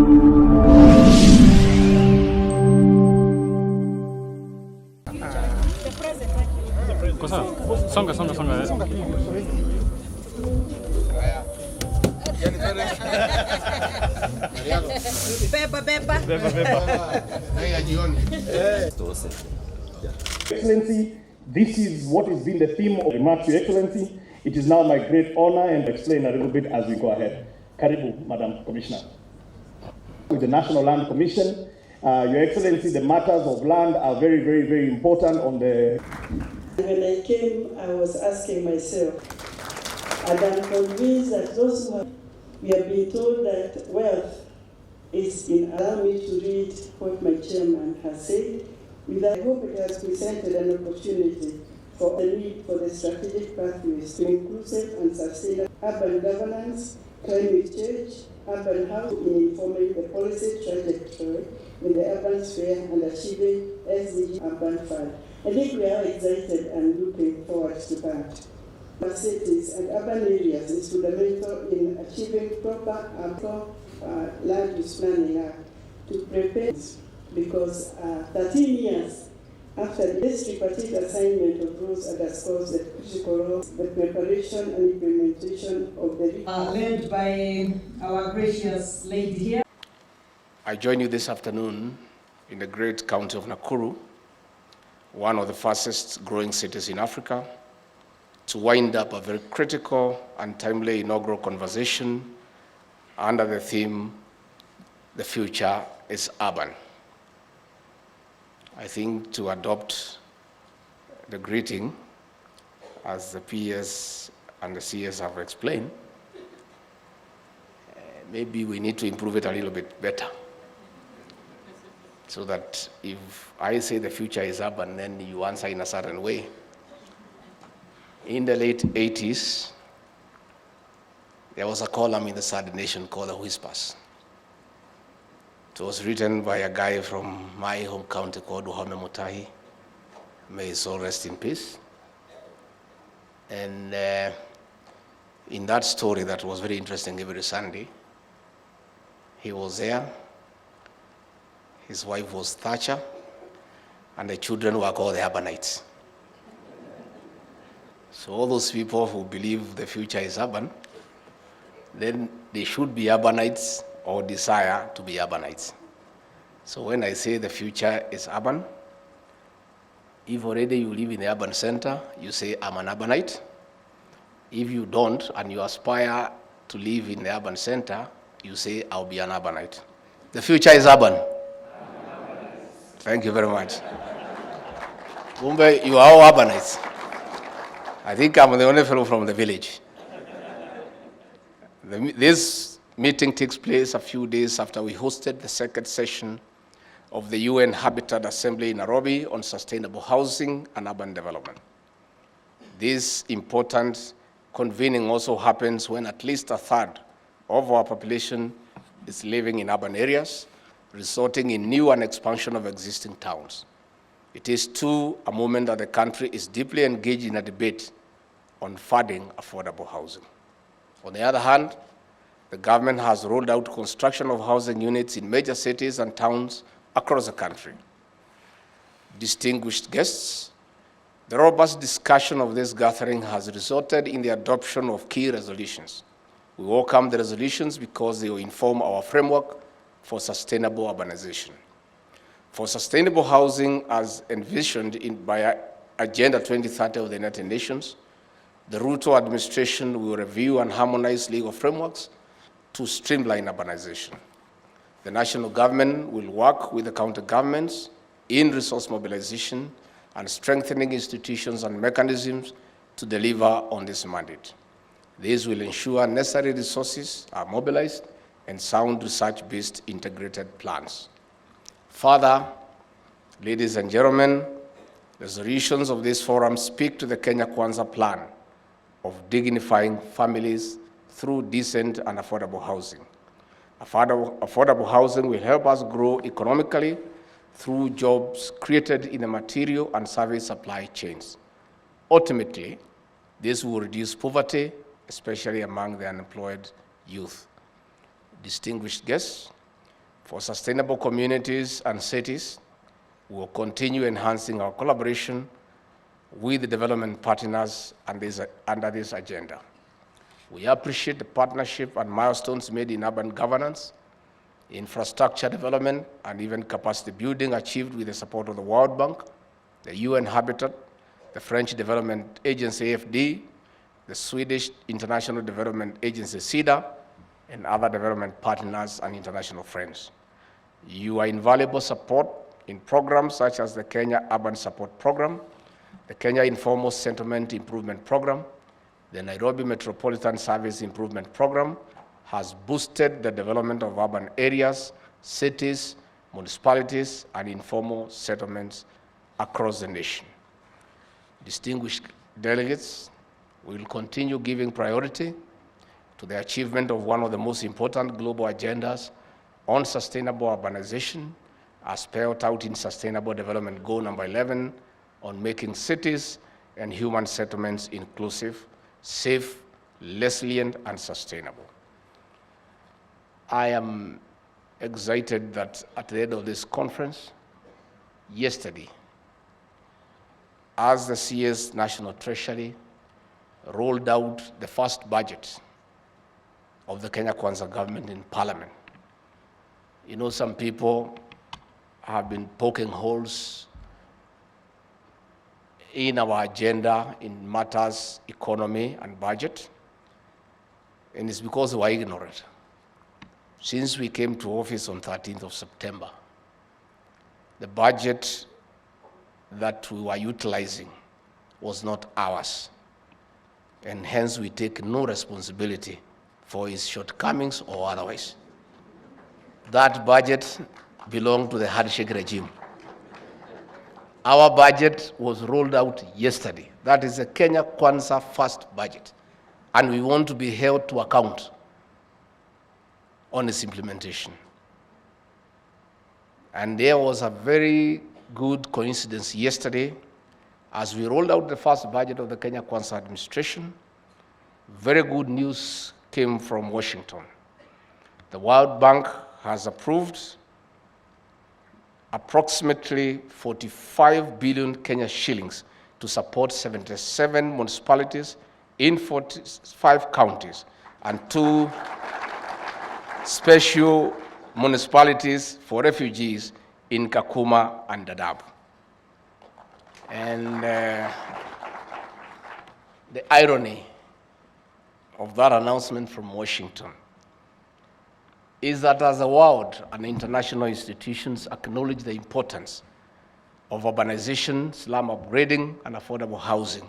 Songa. Jioni. Excellency, this is what has been the theme of the March, Your Excellency. It is now my great honor and explain a little bit as we go ahead. Karibu, Madam Commissioner. With the National Land Commission, Your Excellency, the matters of land are very, very, very important on the... When I came, I was asking myself, and I'm convinced that those who we have been told that wealth is in. Allow me to read what my chairman has said. I hope it has presented an opportunity for the need for the strategic pathways to inclusive and sustainable urban governance, climate change, urban housing in informing the policy trajectory in the urban sphere and achieving SDG urban fund. I think we are excited and looking forward to that. Our cities and urban areas is fundamental in achieving proper land use planning to prepare, because 13 years after this tripartite assignment of roles underscores the critical role, the preparation and implementation of the led by our gracious lady here. I join you this afternoon in the great county of Nakuru, one of the fastest growing cities in Africa, to wind up a very critical and timely inaugural conversation under the theme, "The Future is Urban." I think to adopt the greeting, as the PS and the CS have explained, maybe we need to improve it a little bit better, so that if I say the future is urban, then you answer in a certain way. In the late 80s, there was a column in the Sad Nation called The Whispers. It was written by a guy from my home county called Wahome Mutahi. May his soul rest in peace. And in that story that was very interesting every Sunday, he was there, his wife was Thatcher, and the children were called the Urbanites. So all those people who believe the future is urban, then they should be urbanites or desire to be urbanites. So when I say the future is urban, if already you live in the urban center, you say, I'm an urbanite. If you don't and you aspire to live in the urban center, you say, I'll be an urbanite. The future is urban. Thank you very much. Mumbai, you are all urbanites. I think I'm the only fellow from the village. This meeting takes place a few days after we hosted the second session of the UN Habitat Assembly in Nairobi on sustainable housing and urban development. This important convening also happens when at least a third of our population is living in urban areas, resulting in new and expansion of existing towns. It is too a moment that the country is deeply engaged in a debate on funding affordable housing. On the other hand, the government has rolled out construction of housing units in major cities and towns across the country. Distinguished guests, the robust discussion of this gathering has resulted in the adoption of key resolutions. We welcome the resolutions because they will inform our framework for sustainable urbanization. For sustainable housing as envisioned by Agenda 2030 of the United Nations, the Ruto administration will review and harmonize legal frameworks to streamline urbanization. The national government will work with the county governments in resource mobilization and strengthening institutions and mechanisms to deliver on this mandate. This will ensure necessary resources are mobilized and sound research-based integrated plans. Further, ladies and gentlemen, resolutions of this forum speak to the Kenya Kwanza plan of dignifying families through decent and affordable housing. Affordable housing will help us grow economically through jobs created in the material and service supply chains. Ultimately, this will reduce poverty, especially among the unemployed youth. Distinguished guests, For sustainable communities and cities, we will continue enhancing our collaboration with the development partners under this agenda. We appreciate the partnership and milestones made in urban governance, infrastructure development, and even capacity building achieved with the support of the World Bank, the UN Habitat, the French Development Agency AFD, the Swedish International Development Agency SIDA, and other development partners and international friends. Your invaluable support in programs such as the Kenya Urban Support Program, the Kenya Informal Settlement Improvement Program, the Nairobi Metropolitan Service Improvement Program has boosted the development of urban areas, cities, municipalities, and informal settlements across the nation. Distinguished delegates, we will continue giving priority to the achievement of one of the most important global agendas on sustainable urbanization, as spelled out in Sustainable Development Goal number 11, on making cities and human settlements inclusive, safe, resilient, and sustainable. I am excited that at the end of this conference, yesterday, as the CS National Treasury rolled out the first budget of the Kenya Kwanza government in Parliament, you know, some people have been poking holes in our agenda in matters economy and budget, and it's because we are ignorant. Since we came to office on 13th of September, the budget that we were utilizing was not ours, and hence we take no responsibility for its shortcomings or otherwise. That budget belonged to the handshake regime. Our budget was rolled out yesterday. That is the Kenya Kwanza first budget, and we want to be held to account on its implementation. And there was a very good coincidence yesterday as we rolled out the first budget of the Kenya Kwanza administration. Very good news came from Washington. The World Bank has approved approximately 45 billion Kenya shillings to support 77 municipalities in 45 counties and 2 special municipalities for refugees in Kakuma and Dadaab. And the irony of that announcement from Washington is that as the world and international institutions acknowledge the importance of urbanization, slum upgrading, and affordable housing,